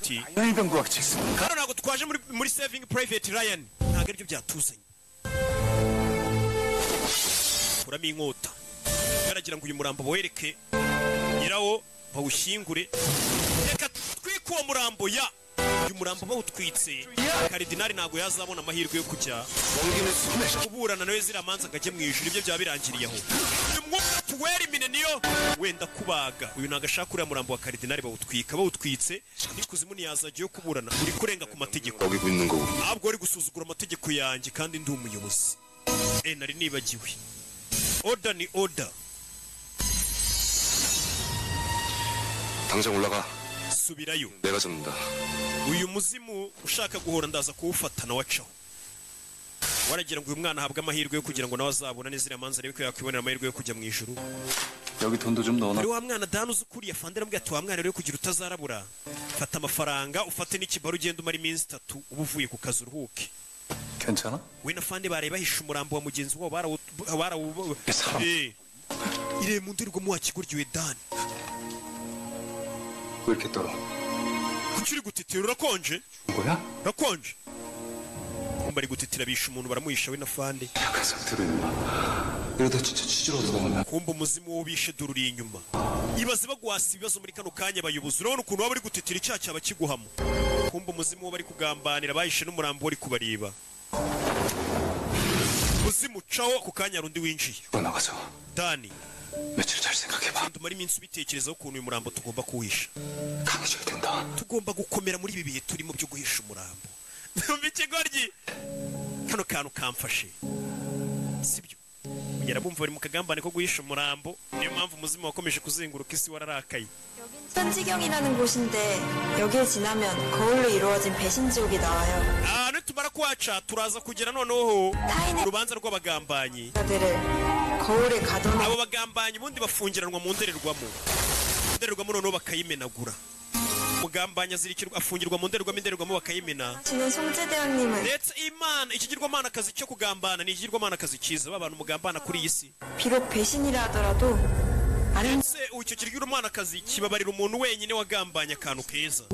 iti 병부와 칙습니까? hano ntabwo twaje muri saving private Ryan ntabwo aribyo byatuzanye kuramo inkota baragira ngo uyu murambo bohereke nyirawo bawushyingure reka twike uwo murambo ya uyu murambo bawutwitse karidinali ntabwo yazabona amahirwe yo kujya kuburana nawe ziriya manza ngo ajye mu ijuru ibyo byaba birangiriye aho uyu mwuka tuwera imine niyo wenda kubaga uyu ntabwo ashaka uriya murambo wa karidinali bawutwitse n'ikuzimu ntiyazajyayo kuburana uri kurenga ku mategeko ntabwo uri gusuzugura amategeko yanjye kandi ndi umuyobozi nari nibagiwe oda ni oda 당장 올라가. subirayo 내가 잡는다. uyu muzimu ushaka guhora ndaza kuwufatana wacaho waragira ngo uyu mwana ahabwe amahirwe yo kugira ngo nawe azabona n'iziriya manza arebe ko yakwibonera amahirwe yo kujya mu ijuru 여기 돈도 좀 넣어놔. ari wa mwana dani uzi ukuriye afande arambwira ati wa mwana rero kugira utazarabura fata amafaranga ufate n'ikibaru ugenda umara iminsi 3 uba uvuye ku kazi uruhuke 괜찮아? we na fande bareba bahisha umurambo wa mugenzi wabo ire mu ndorerwamo wakiguryiwe dani 왜 이렇게 떨어? kuki uri gutitira urakonje 뭐야? urakonje kumva ari gutitira bisha umuntu baramuhisha we na fande 약한 상태로 있나? 이러다 진짜 치즈로 들어가면 kumva umuzimu wo bishe dururiye inyuma ibaze bagwasa ibibazo muri kano kanya abayobozi urabona ukuntu waba uri gutitira icyaha cyaba kiguhamo kumva umuzimu wo bari kugambanira bahishe n'umurambo wari kubareba umuzimu caho ku kanya rundi winjiye 나가서 dani 며칠 잘 생각해봐. tumara iminsi ubitekerezaho ukuntu uyu murambo tugomba kuwisha 강해져야 된다. tugomba gukomera muri ibi bihe turimo byo guhisha umurambo numva ikigoryi kano kantu kamfashe sibyo kugera bumva bari mu kagambane ko guhisha umurambo niyo mpamvu umuzimu wakomeje kuzenguruka isi wararakaye 천지경이라는 곳인데 여길 지나면 거울로 이루어진 배신지옥이 나와요. ahantu tumara kuhaca turaza kugera noneho urubanza rw'abagambanyi 자들을 거울에 가둬놓고 abo bagambanyi ubundi bafungiranwa mu ndorerwamo noneho bakayimenagura umugambanyi afungirwa mu ndorerwamo bakayimena 지는 송재대왕님은 ndetse imana ikigirwamanakazi cyo kugambana ni ikigirwamanakazi cyiza babantu umugambana kuri iyi si 비록 배신이라 하더라도 ndetse icyo kirw'urumanakazi kibabarira umuntu wenyine wagambanye akantu keza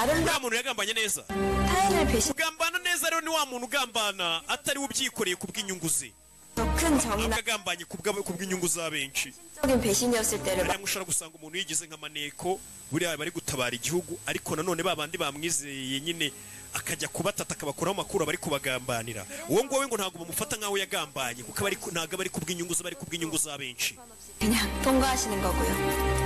아름다운 wa muntu yagambanye neza 타인을 배신 kugambana neza rero ni wa muntu ugambana atari we ubyikoreye ku bw'inyungu ze 더 큰 정의나 agambanye ku bw'inyungu za benshi 적인 배신이었을 때를 hariya ushobora gusanga umuntu yigize nk'amaneko buriya bari gutabara igihugu ariko nanone ba bandi bamwizeye nyine akajya kubatata akabakuraho amakuru bari kubagambanira uwo nguwo ngo ntabwo bamufata nk'aho yagambanye kuko ntabwo bari ku bw'inyungu ze bari ku bw'inyungu za benshi 그냥 통과하시는 거고요.